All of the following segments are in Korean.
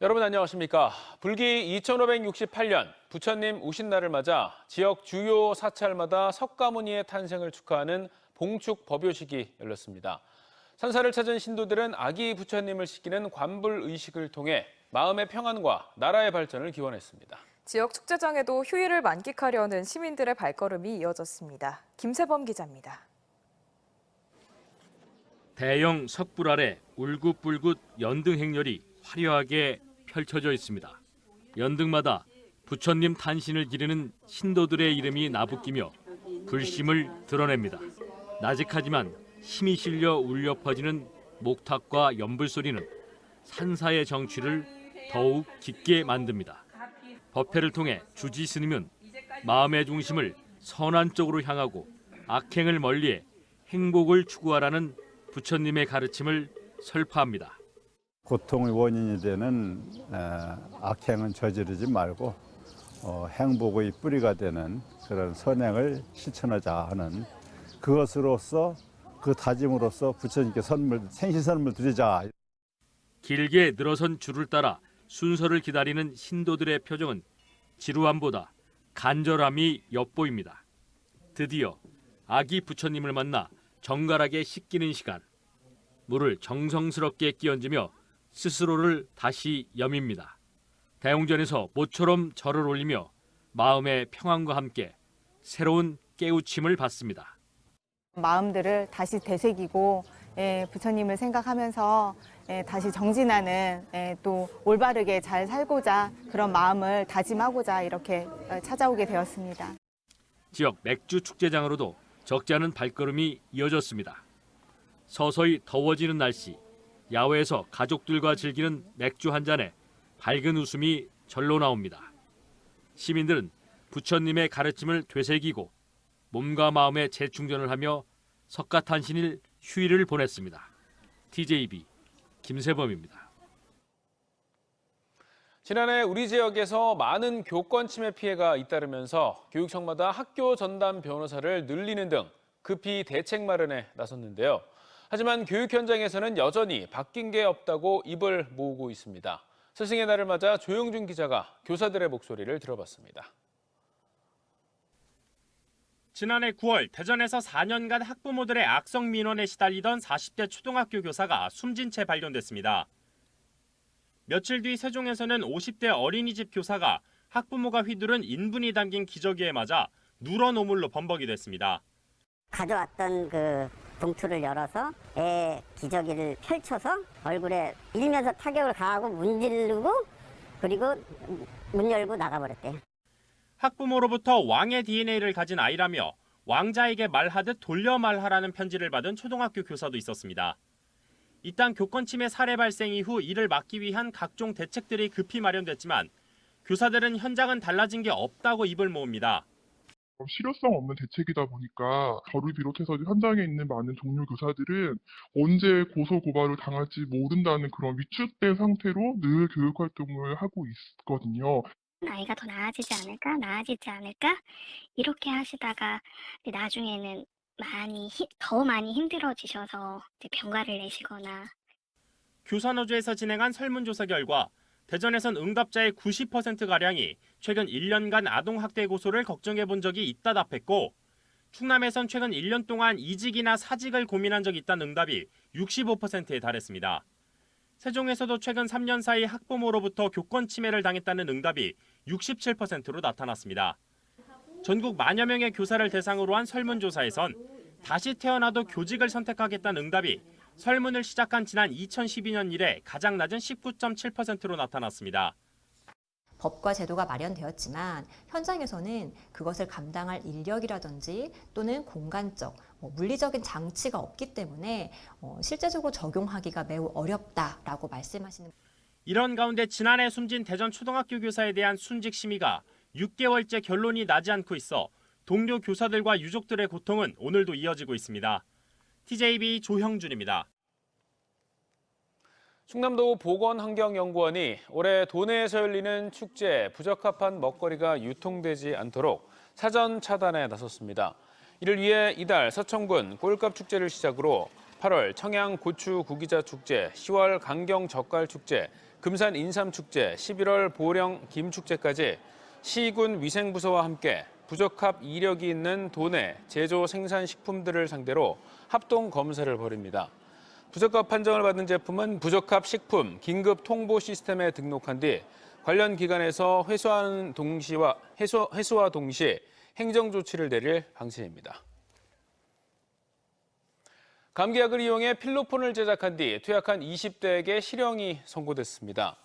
여러분 안녕하십니까? 불기 2568년 부처님 우신날을 맞아 지역 주요 사찰마다 석가모니의 탄생을 축하하는 봉축 법요식이 열렸습니다. 산사를 찾은 신도들은 아기 부처님을 시키는 관불 의식을 통해 마음의 평안과 나라의 발전을 기원했습니다. 지역 축제장에도 휴일을 만끽하려는 시민들의 발걸음이 이어졌습니다. 김세범 기자입니다. 대형 석불 아래 울긋불긋 연등 행렬이 화려하게 펼쳐져 있습니다. 연등마다 부처님 탄신을 기리는 신도들의 이름이 나부끼며 불심을 드러냅니다. 나직하지만 힘이 실려 울려 퍼지는 목탁과 연불 소리는 산사의 정취를 더욱 깊게 만듭니다. 법회를 통해 주지 스님은 마음의 중심을 선한 쪽으로 향하고 악행을 멀리해 행복을 추구하라는 부처님의 가르침을 설파합니다. 고통의 원인이 되는 악행은 저지르지 말고 행복의 뿌리가 되는 그런 선행을 실천하자 하는 그것으로서 그 다짐으로서 부처님께 생신 선물 드리자. 길게 늘어선 줄을 따라 순서를 기다리는 신도들의 표정은 지루함보다 간절함이 엿보입니다. 드디어 아기 부처님을 만나 정갈하게 씻기는 시간. 물을 정성스럽게 끼얹으며 스스로를 다시 여밉니다. 대웅전에서 모처럼 절을 올리며 마음의 평안과 함께 새로운 깨우침을 받습니다. 마음들을 다시 되새기고 부처님을 생각하면서 다시 정진하는 또 올바르게 잘 살고자 그런 마음을 다짐하고자 이렇게 찾아오게 되었습니다. 지역 맥주 축제장으로도 적지 않은 발걸음이 이어졌습니다. 서서히 더워지는 날씨, 야외에서 가족들과 즐기는 맥주 한 잔에 밝은 웃음이 절로 나옵니다. 시민들은 부처님의 가르침을 되새기고 몸과 마음의 재충전을 하며 석가탄신일 휴일을 보냈습니다. TJB 김세범입니다. 지난해 우리 지역에서 많은 교권 침해 피해가 잇따르면서 교육청마다 학교 전담 변호사를 늘리는 등 급히 대책 마련에 나섰는데요. 하지만 교육 현장에서는 여전히 바뀐 게 없다고 입을 모으고 있습니다. 스승의 날을 맞아 조영준 기자가 교사들의 목소리를 들어봤습니다. 지난해 9월 대전에서 4년간 학부모들의 악성 민원에 시달리던 40대 초등학교 교사가 숨진 채 발견됐습니다. 며칠 뒤 세종에서는 50대 어린이집 교사가 학부모가 휘두른 인분이 담긴 기저귀에 맞아 누런 오물로 범벅이 됐습니다. 가져왔던 그 봉투를 열어서 애 기저귀를 펼쳐서 얼굴에 일면서 타격을 가하고 문지르고 그리고 문 열고 나가버렸대요. 학부모로부터 왕의 DNA를 가진 아이라며 왕자에게 말하듯 돌려 말하라는 편지를 받은 초등학교 교사도 있었습니다. 이딴 교권 침해 사례 발생 이후 이를 막기 위한 각종 대책들이 급히 마련됐지만 교사들은 현장은 달라진 게 없다고 입을 모읍니다. 실효성 없는 대책이다 보니까 저를 비롯해서 현장에 있는 많은 동료 교사들은 언제 고소 고발을 당할지 모른다는 그런 위축된 상태로 늘 교육 활동을 하고 있거든요. 아이가 더 나아지지 않을까 이렇게 하시다가 나중에는 더 많이 힘들어지셔서 병가를 내시거나. 교사노조에서 진행한 설문조사 결과 대전에선 응답자의 90%가량이 최근 1년간 아동학대 고소를 걱정해 본 적이 있다 답했고 충남에선 최근 1년 동안 이직이나 사직을 고민한 적이 있다는 응답이 65%에 달했습니다. 세종에서도 최근 3년 사이 학부모로부터 교권 침해를 당했다는 응답이 67%로 나타났습니다. 전국 만여 명의 교사를 대상으로 한 설문조사에선 다시 태어나도 교직을 선택하겠다는 응답이 설문을 시작한 지난 2012년 이래 가장 낮은 19.7%로 나타났습니다. 법과 제도가 마련되었지만 현장에서는 그것을 감당할 인력이라든지 또는 공간적, 물리적인 장치가 없기 때문에 실제적으로 적용하기가 매우 어렵다라고 말씀하시는. 이런 가운데 지난해 숨진 대전 초등학교 교사에 대한 순직 심의가 6개월째 결론이 나지 않고 있어 동료 교사들과 유족들의 고통은 오늘도 이어지고 있습니다. TJB 조형준입니다. 충남도 보건환경연구원이 올해 도내에서 열리는 축제에 부적합한 먹거리가 유통되지 않도록 사전 차단에 나섰습니다. 이를 위해 이달 서천군 꼴값 축제를 시작으로 8월 청양 고추 구기자 축제, 10월 강경 젓갈 축제, 금산 인삼 축제, 11월 보령 김 축제까지 시군 위생부서와 함께 부적합 이력이 있는 도내 제조 생산 식품들을 상대로 합동 검사를 벌입니다. 부적합 판정을 받은 제품은 부적합 식품 긴급 통보 시스템에 등록한 뒤 관련 기관에서 회수와 동시에 행정 조치를 내릴 방침입니다. 감기약을 이용해 필로폰을 제작한 뒤 투약한 20대에게 실형이 선고됐습니다.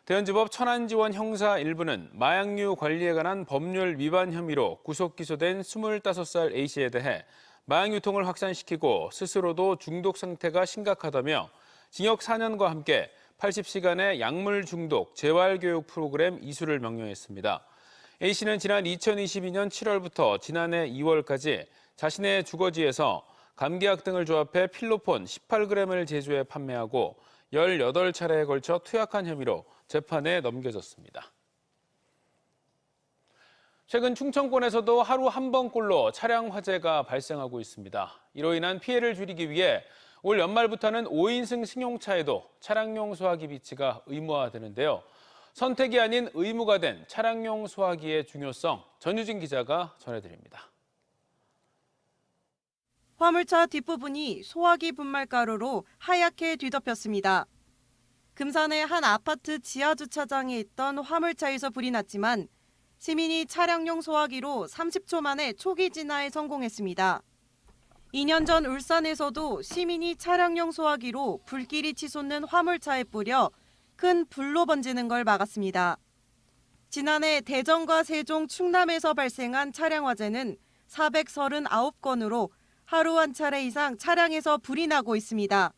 대연지법 천안지원 형사 1부는 마약류 관리에 관한 법률 위반 혐의로 구속 기소된 25살 A씨에 대해 마약 유통을 확산시키고 스스로도 중독 상태가 심각하다며 징역 4년과 함께 80시간의 약물 중독 재활교육 프로그램 이수를 명령했습니다. A씨는 지난 2022년 7월부터 지난해 2월까지 자신의 주거지에서 감기약 등을 조합해 필로폰 18g을 제조해 판매하고 18차례에 걸쳐 투약한 혐의로 재판에 넘겨졌습니다. 최근 충청권에서도 하루 한 번꼴로 차량 화재가 발생하고 있습니다. 이로 인한 피해를 줄이기 위해 올 연말부터는 5인승 승용차에도 차량용 소화기 비치가 의무화되는데요. 선택이 아닌 의무가 된 차량용 소화기의 중요성, 전유진 기자가 전해드립니다. 화물차 뒷부분이 소화기 분말가루로 하얗게 뒤덮였습니다. 금산의 한 아파트 지하주차장에 있던 화물차에서 불이 났지만 시민이 차량용 소화기로 30초 만에 초기 진화에 성공했습니다. 2년 전 울산에서도 시민이 차량용 소화기로 불길이 치솟는 화물차에 뿌려 큰 불로 번지는 걸 막았습니다. 지난해 대전과 세종, 충남에서 발생한 차량 화재는 439건으로 하루 한 차례 이상 차량에서 불이 나고 있습니다.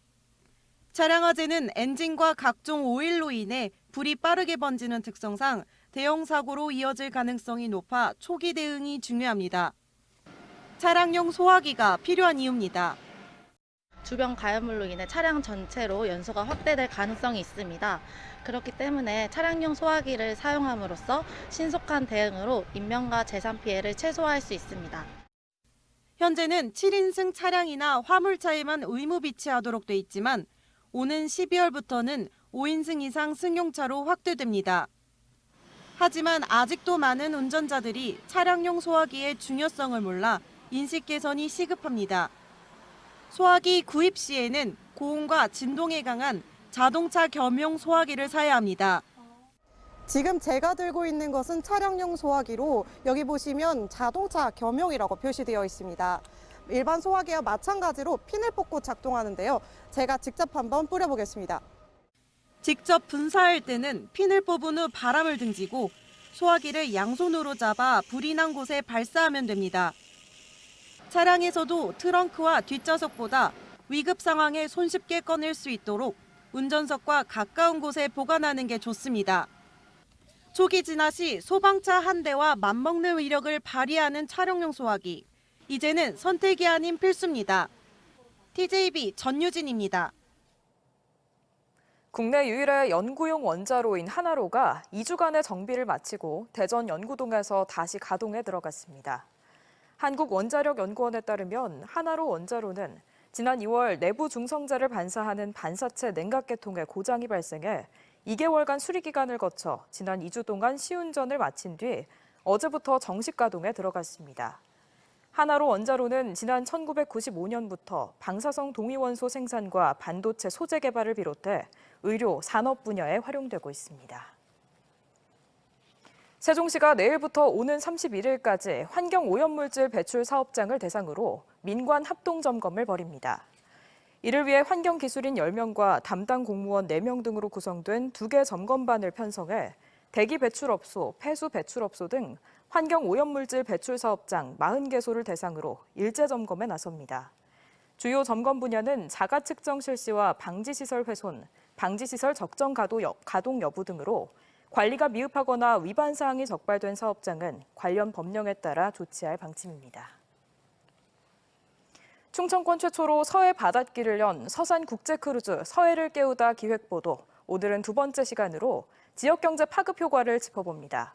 차량 화재는 엔진과 각종 오일로 인해 불이 빠르게 번지는 특성상 대형 사고로 이어질 가능성이 높아 초기 대응이 중요합니다. 차량용 소화기가 필요한 이유입니다. 주변 가열물로 인해 차량 전체로 연소가 확대될 가능성이 있습니다. 그렇기 때문에 차량용 소화기를 사용함으로써 신속한 대응으로 인명과 재산 피해를 최소화할 수 있습니다. 현재는 7인승 차량이나 화물차에만 의무 비치하도록 돼 있지만 오는 12월부터는 5인승 이상 승용차로 확대됩니다. 하지만 아직도 많은 운전자들이 차량용 소화기의 중요성을 몰라 인식 개선이 시급합니다. 소화기 구입 시에는 고온과 진동에 강한 자동차 겸용 소화기를 사야 합니다. 지금 제가 들고 있는 것은 차량용 소화기로 여기 보시면 자동차 겸용이라고 표시되어 있습니다. 일반 소화기와 마찬가지로 핀을 뽑고 작동하는데요. 제가 직접 한번 뿌려보겠습니다. 직접 분사할 때는 핀을 뽑은 후 바람을 등지고 소화기를 양손으로 잡아 불이 난 곳에 발사하면 됩니다. 차량에서도 트렁크와 뒷좌석보다 위급 상황에 손쉽게 꺼낼 수 있도록 운전석과 가까운 곳에 보관하는 게 좋습니다. 초기 진화 시 소방차 한 대와 맞먹는 위력을 발휘하는 차량용 소화기. 이제는 선택이 아닌 필수입니다. TJB 전유진입니다. 국내 유일의 연구용 원자로인 하나로가 2주간의 정비를 마치고 대전 연구동에서 다시 가동에 들어갔습니다. 한국원자력연구원에 따르면 하나로 원자로는 지난 2월 내부 중성자를 반사하는 반사체 냉각계통에 고장이 발생해 2개월간 수리 기간을 거쳐 지난 2주 동안 시운전을 마친 뒤 어제부터 정식 가동에 들어갔습니다. 하나로 원자로는 지난 1995년부터 방사성 동위원소 생산과 반도체 소재 개발을 비롯해 의료, 산업 분야에 활용되고 있습니다. 세종시가 내일부터 오는 31일까지 환경오염물질 배출 사업장을 대상으로 민관 합동점검을 벌입니다. 이를 위해 환경기술인 10명과 담당 공무원 4명 등으로 구성된 2개 점검반을 편성해 대기 배출업소, 폐수 배출업소 등 환경오염물질 배출 사업장 40개소를 대상으로 일제 점검에 나섭니다. 주요 점검 분야는 자가 측정 실시와 방지시설 훼손, 방지시설 적정 가동 여부 등으로 관리가 미흡하거나 위반 사항이 적발된 사업장은 관련 법령에 따라 조치할 방침입니다. 충청권 최초로 서해 바닷길을 연 서산국제크루즈 서해를 깨우다 기획보도, 오늘은 두 번째 시간으로 지역경제 파급 효과를 짚어봅니다.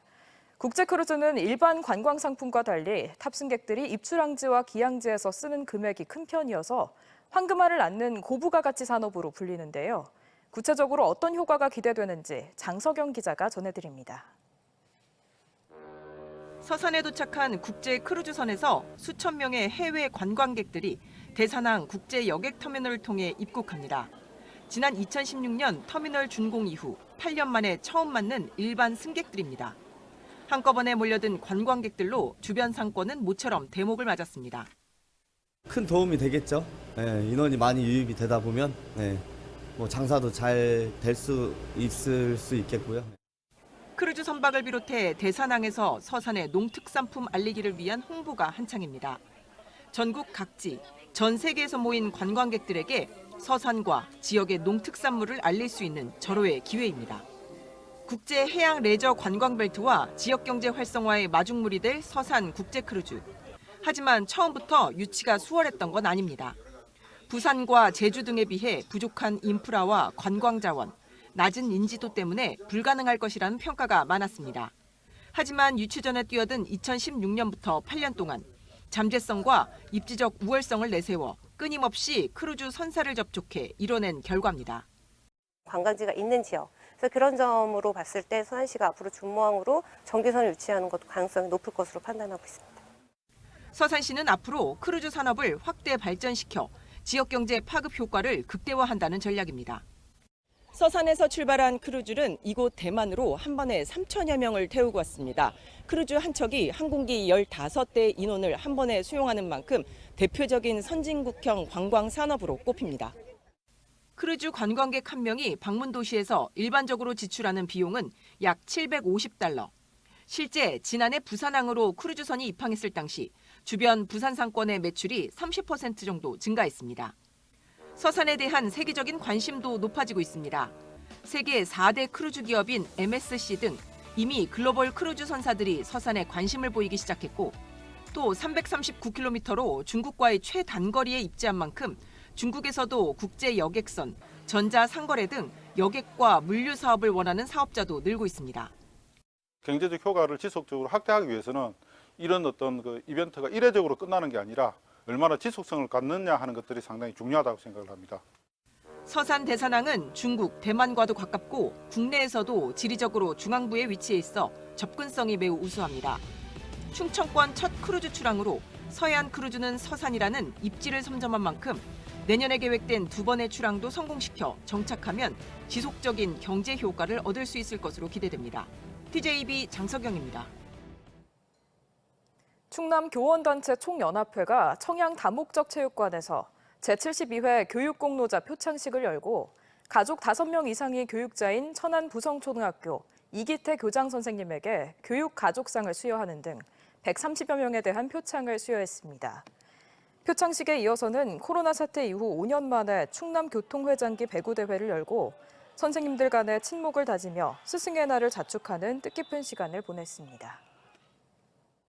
국제크루즈는 일반 관광상품과 달리 탑승객들이 입출항지와 기항지에서 쓰는 금액이 큰 편이어서 황금알을 낳는 고부가가치 산업으로 불리는데요. 구체적으로 어떤 효과가 기대되는지 장석영 기자가 전해드립니다. 서산에 도착한 국제 크루즈선에서 수천 명의 해외 관광객들이 대산항 국제 여객 터미널을 통해 입국합니다. 지난 2016년 터미널 준공 이후 8년 만에 처음 맞는 일반 승객들입니다. 한꺼번에 몰려든 관광객들로 주변 상권은 모처럼 대목을 맞았습니다. 큰 도움이 되겠죠. 네, 인원이 많이 유입이 되다 보면 뭐 장사도 잘 될 수 있을 수 있겠고요. 크루즈 선박을 비롯해 대산항에서 서산의 농특산품 알리기를 위한 홍보가 한창입니다. 전국 각지, 전 세계에서 모인 관광객들에게 서산과 지역의 농특산물을 알릴 수 있는 절호의 기회입니다. 국제 해양 레저 관광벨트와 지역 경제 활성화의 마중물이 될 서산 국제 크루즈. 하지만 처음부터 유치가 수월했던 건 아닙니다. 부산과 제주 등에 비해 부족한 인프라와 관광 자원, 낮은 인지도 때문에 불가능할 것이라는 평가가 많았습니다. 하지만 유치 전에 뛰어든 2016년부터 8년 동안 잠재성과 입지적 우월성을 내세워 끊임없이 크루즈 선사를 접촉해 이뤄낸 결과입니다. 관광지가 있는 지역, 그래서 그런 점으로 봤을 때 서산시가 앞으로 준모항으로 정비선을 유치하는 것도 가능성이 높을 것으로 판단하고 있습니다. 서산시는 앞으로 크루즈 산업을 확대 발전시켜 지역 경제 파급 효과를 극대화한다는 전략입니다. 서산에서 출발한 크루즈는 이곳 대만으로 한 번에 3천여 명을 태우고 왔습니다. 크루즈 한 척이 항공기 15대 인원을 한 번에 수용하는 만큼 대표적인 선진국형 관광 산업으로 꼽힙니다. 크루즈 관광객 한 명이 방문 도시에서 일반적으로 지출하는 비용은 약 750달러. 실제 지난해 부산항으로 크루즈선이 입항했을 당시 주변 부산 상권의 매출이 30% 정도 증가했습니다. 서산에 대한 세계적인 관심도 높아지고 있습니다. 세계 4대 크루즈 기업인 MSC 등 이미 글로벌 크루즈 선사들이 서산에 관심을 보이기 시작했고 또 339km로 중국과의 최단거리에 입지한 만큼 중국에서도 국제 여객선, 전자상거래 등 여객과 물류 사업을 원하는 사업자도 늘고 있습니다. 경제적 효과를 지속적으로 확대하기 위해서는 이런 어떤 그 이벤트가 이례적으로 끝나는 게 아니라 얼마나 지속성을 갖느냐 하는 것들이 상당히 중요하다고 생각을 합니다. 서산 대산항은 중국, 대만과도 가깝고 국내에서도 지리적으로 중앙부에 위치해 있어 접근성이 매우 우수합니다. 충청권 첫 크루즈 출항으로 서해안 크루즈는 서산이라는 입지를 선점한 만큼 내년에 계획된 2번의 출항도 성공시켜 정착하면 지속적인 경제 효과를 얻을 수 있을 것으로 기대됩니다. TJB 장석영입니다. 충남 교원단체 총연합회가 청양 다목적 체육관에서 제72회 교육공로자 표창식을 열고 가족 5명 이상이 교육자인 천안 부성초등학교 이기태 교장 선생님에게 교육가족상을 수여하는 등 130여 명에 대한 표창을 수여했습니다. 표창식에 이어서는 코로나 사태 이후 5년 만에 충남교통회장기 배구대회를 열고 선생님들 간의 친목을 다지며 스승의 날을 자축하는 뜻깊은 시간을 보냈습니다.